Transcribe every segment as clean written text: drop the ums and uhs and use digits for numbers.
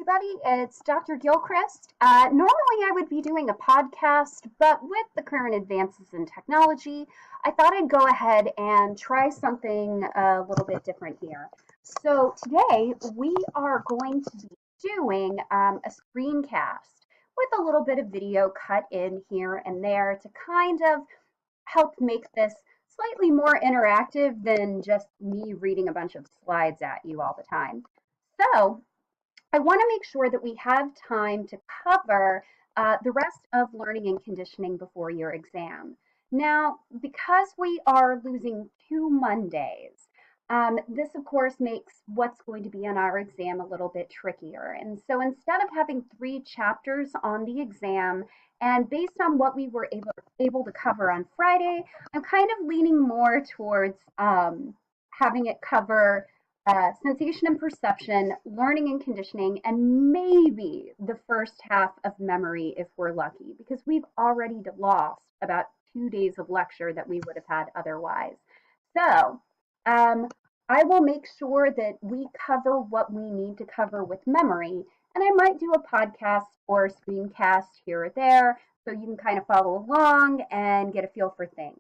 everybody. It's Dr. Gilchrist. Normally, I would be doing a podcast, but with the current advances in technology, I thought I'd go ahead and try something a little bit different here. So, today we are going to be doing a screencast with a little bit of video cut in here and there to kind of help make this slightly more interactive than just me reading a bunch of slides at you all the time. So, I want to make sure that we have time to cover the rest of learning and conditioning before your exam. Now, because we are losing 2 Mondays, this of course makes what's going to be on our exam a little bit trickier. And so instead of having 3 chapters on the exam, and based on what we were able to cover on Friday, I'm kind of leaning more towards having it cover sensation and perception, learning and conditioning, and maybe the first half of memory if we're lucky, because we've already lost about 2 days of lecture that we would have had otherwise. So I will make sure that we cover what we need to cover with memory, and I might do a podcast or a screencast here or there so you can kind of follow along and get a feel for things.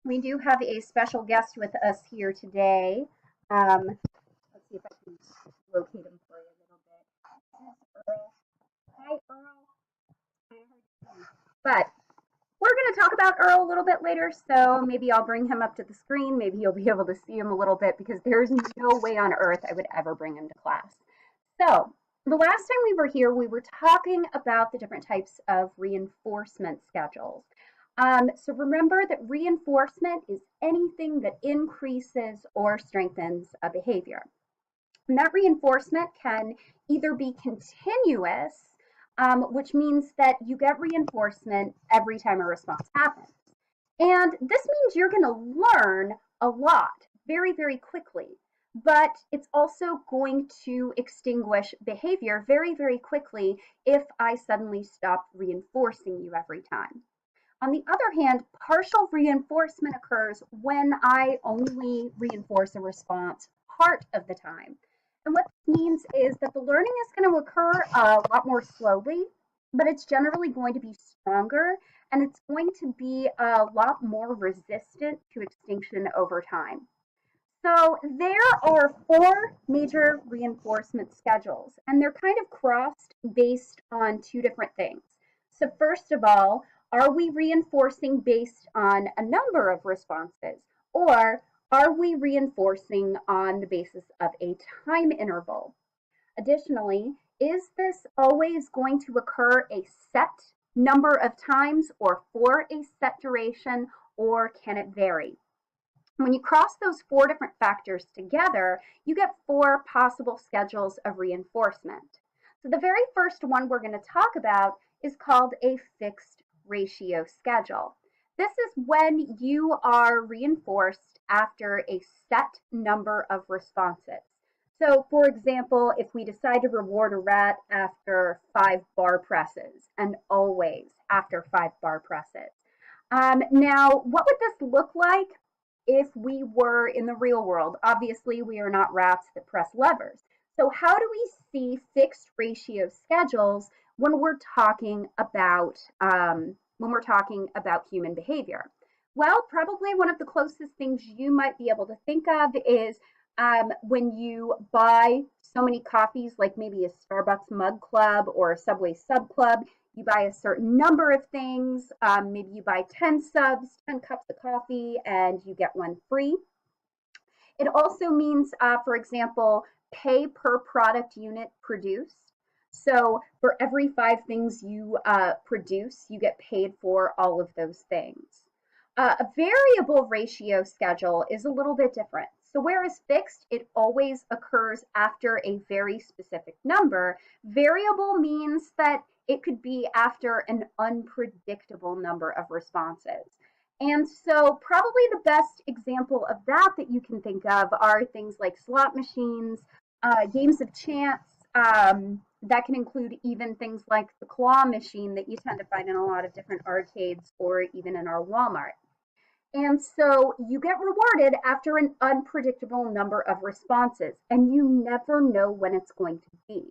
We do have a special guest with us here today. Let's see if I can locate him for you a little bit. This is Earl. Hi, Earl. I heard your name. But we're going to talk about Earl a little bit later, so maybe I'll bring him up to the screen. Maybe you'll be able to see him a little bit because there's no way on earth I would ever bring him to class. So the last time we were here, we were talking about the different types of reinforcement schedules. So remember that reinforcement is anything that increases or strengthens a behavior. And that reinforcement can either be continuous, which means that you get reinforcement every time a response happens. And this means you're going to learn a lot very, very quickly. But it's also going to extinguish behavior very, very quickly if I suddenly stop reinforcing you every time. On the other hand, partial reinforcement occurs when I only reinforce a response part of the time. And what this means is that the learning is going to occur a lot more slowly, but it's generally going to be stronger, and it's going to be a lot more resistant to extinction over time. So there are 4 major reinforcement schedules, and they're kind of crossed based on 2 different things. So first of all, are we reinforcing based on a number of responses, or are we reinforcing on the basis of a time interval? Additionally, is this always going to occur a set number of times or for a set duration, or can it vary? When you cross those 4 different factors together, you get 4 possible schedules of reinforcement. So the very first one we're going to talk about is called a fixed ratio schedule. This is when you are reinforced after a set number of responses. So for example, if we decide to reward a rat after 5 bar presses, and always after 5 bar presses. Now, what would this look like if we were in the real world? Obviously, we are not rats that press levers. So how do we see fixed ratio schedules when we're talking about human behavior? Well, probably one of the closest things you might be able to think of is when you buy so many coffees, like maybe a Starbucks mug club or a Subway sub club. You buy a certain number of things. Maybe you buy 10 subs, 10 cups of coffee, and you get 1 free. It also means, for example, pay per product unit produced. So for every 5 things you produce, you get paid for all of those things. A variable ratio schedule is a little bit different. So whereas fixed, it always occurs after a very specific number, variable means that it could be after an unpredictable number of responses. And so probably the best example of that you can think of are things like slot machines, games of chance. That can include even things like the claw machine that you tend to find in a lot of different arcades or even in our Walmart. And so you get rewarded after an unpredictable number of responses, and you never know when it's going to be.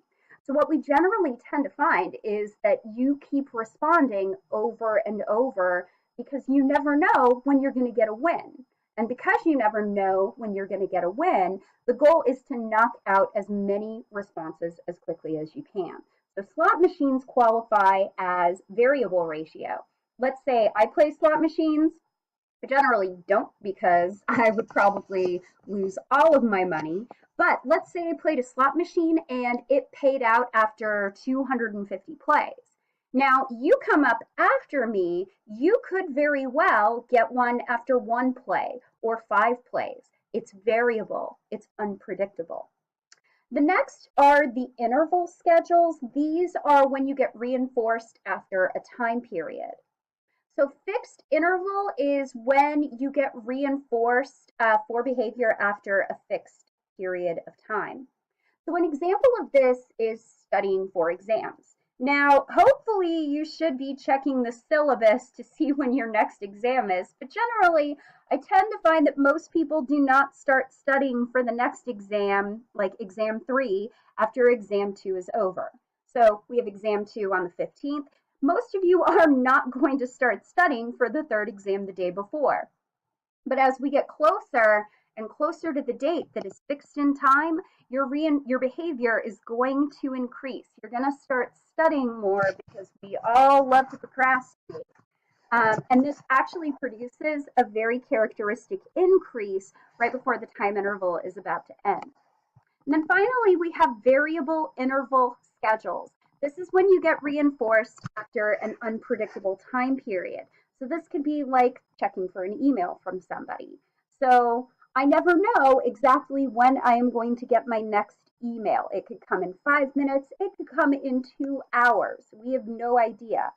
So, what we generally tend to find is that you keep responding over and over because you never know when you're going to get a win. And because you never know when you're going to get a win, the goal is to knock out as many responses as quickly as you can. So, slot machines qualify as variable ratio. Let's say I play slot machines. I generally don't because I would probably lose all of my money. But let's say I played a slot machine and it paid out after 250 plays. Now, you come up after me, you could very well get one after one play or 5 plays. It's variable, it's unpredictable. The next are the interval schedules. These are when you get reinforced after a time period. So fixed interval is when you get reinforced for behavior after a fixed period of time. So an example of this is studying for exams. Now, hopefully you should be checking the syllabus to see when your next exam is, but generally I tend to find that most people do not start studying for the next exam, like exam 3, after exam 2 is over. So we have exam 2 on the 15th. Most of you are not going to start studying for the third exam the day before. But as we get closer and closer to the date that is fixed in time, your behavior is going to increase. You're going to start studying more because we all love to procrastinate. And this actually produces a very characteristic increase right before the time interval is about to end. And then finally, we have variable interval schedules. This is when you get reinforced after an unpredictable time period. So this could be like checking for an email from somebody. So I never know exactly when I am going to get my next email. It could come in 5 minutes. It could come in 2 hours. We have no idea.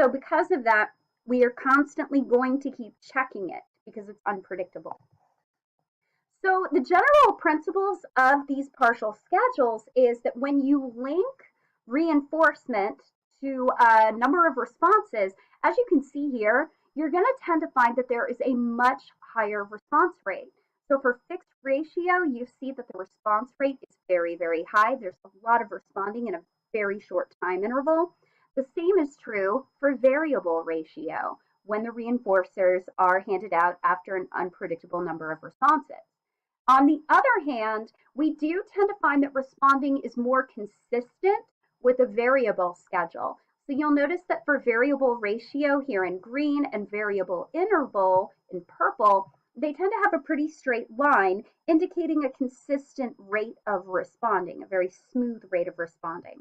So because of that, we are constantly going to keep checking it because it's unpredictable. So the general principles of these partial schedules is that when you link reinforcement to a number of responses, as you can see here, you're going to tend to find that there is a much higher response rate. So for fixed ratio, you see that the response rate is very, very high. There's a lot of responding in a very short time interval. The same is true for variable ratio when the reinforcers are handed out after an unpredictable number of responses. On the other hand, we do tend to find that responding is more consistent with a variable schedule. So you'll notice that for variable ratio here in green and variable interval in purple, they tend to have a pretty straight line indicating a consistent rate of responding, a very smooth rate of responding.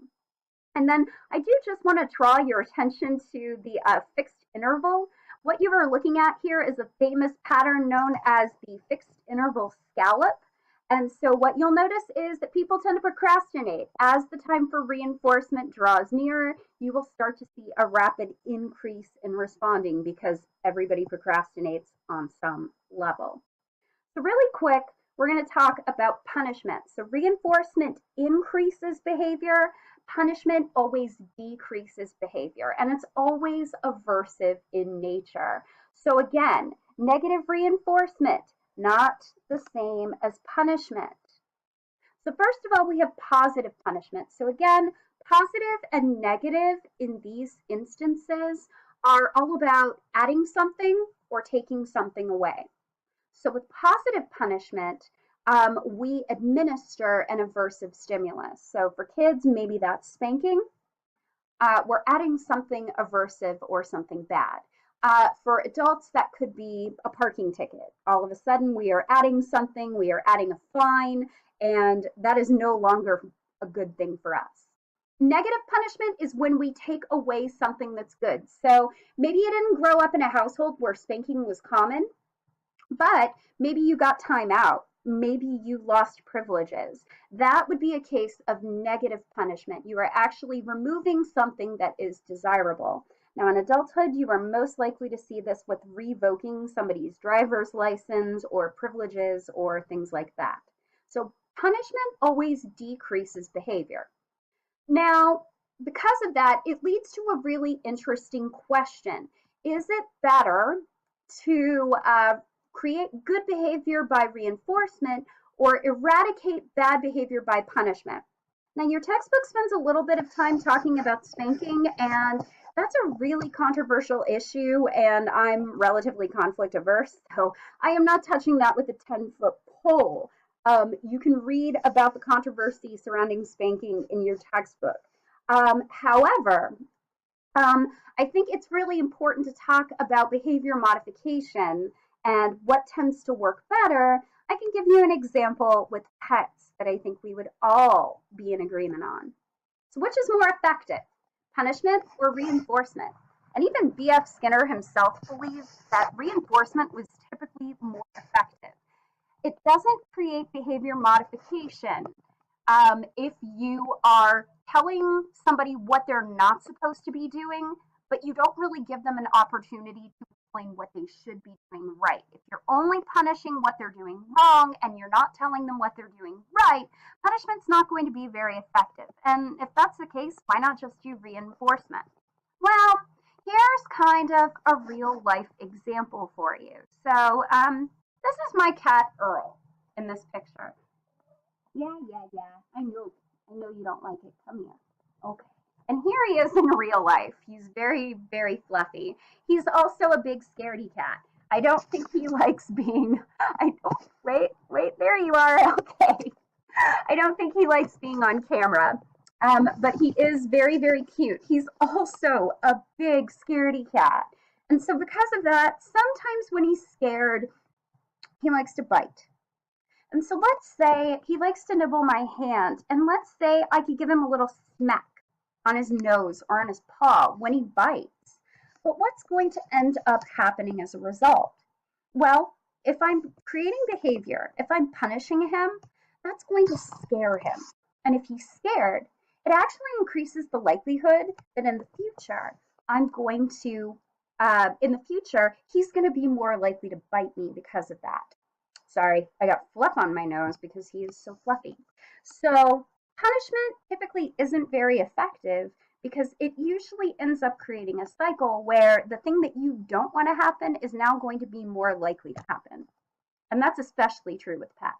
And then I do just want to draw your attention to the fixed interval. What you are looking at here is a famous pattern known as the fixed interval scallop. And so what you'll notice is that people tend to procrastinate. As the time for reinforcement draws nearer, you will start to see a rapid increase in responding because everybody procrastinates on some level. So really quick, we're going to talk about punishment. So reinforcement increases behavior. Punishment always decreases behavior, and it's always aversive in nature. So again, negative reinforcement, not the same as punishment. So first of all, we have positive punishment. So again, positive and negative in these instances are all about adding something or taking something away. So with positive punishment, we administer an aversive stimulus. So for kids, maybe that's spanking. We're adding something aversive or something bad. For adults, that could be a parking ticket. All of a sudden, we are adding something, we are adding a fine, and that is no longer a good thing for us. Negative punishment is when we take away something that's good. So maybe you didn't grow up in a household where spanking was common, but maybe you got time out. Maybe you lost privileges. That would be a case of negative punishment. You are actually removing something that is desirable. Now, in adulthood, you are most likely to see this with revoking somebody's driver's license or privileges or things like that. So punishment always decreases behavior. Now, because of that, it leads to a really interesting question. Is it better to create good behavior by reinforcement or eradicate bad behavior by punishment. Now, your textbook spends a little bit of time talking about spanking, and that's a really controversial issue, and I'm relatively conflict averse, so I am not touching that with a 10-foot pole. You can read about the controversy surrounding spanking in your textbook. However, I think it's really important to talk about behavior modification and what tends to work better. I can give you an example with pets that I think we would all be in agreement on. So, which is more effective, punishment or reinforcement? And even B.F. Skinner himself believes that reinforcement was typically more effective. It doesn't create behavior modification if you are telling somebody what they're not supposed to be doing, but you don't really give them an opportunity to explain what they should be doing right. If you're only punishing what they're doing wrong and you're not telling them what they're doing right, punishment's not going to be very effective. And if that's the case, why not just do reinforcement? Well, here's kind of a real life example for you. So, this is my cat Earl in this picture. Yeah. I know you don't like it. Come here. Okay. And here he is in real life. He's very, very fluffy. He's also a big scaredy cat. I don't think he likes being. I don't. Wait. There you are. Okay. I don't think he likes being on camera. But he is very, very cute. He's also a big scaredy cat. And so, because of that, sometimes when he's scared, he likes to bite. And so let's say he likes to nibble my hand, and let's say I could give him a little smack on his nose or on his paw when he bites. But what's going to end up happening as a result? Well, if I'm creating behavior, if I'm punishing him, that's going to scare him. And if he's scared, it actually increases the likelihood that in the future, he's going to be more likely to bite me because of that. Sorry, I got fluff on my nose because he is so fluffy. So punishment typically isn't very effective because it usually ends up creating a cycle where the thing that you don't want to happen is now going to be more likely to happen. And that's especially true with pets.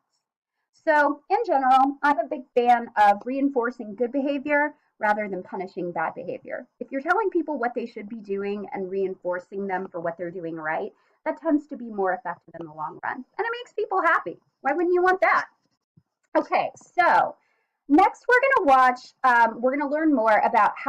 So in general, I'm a big fan of reinforcing good behavior rather than punishing bad behavior. If you're telling people what they should be doing and reinforcing them for what they're doing right, that tends to be more effective in the long run. And it makes people happy. Why wouldn't you want that? Okay, so next we're going to learn more about how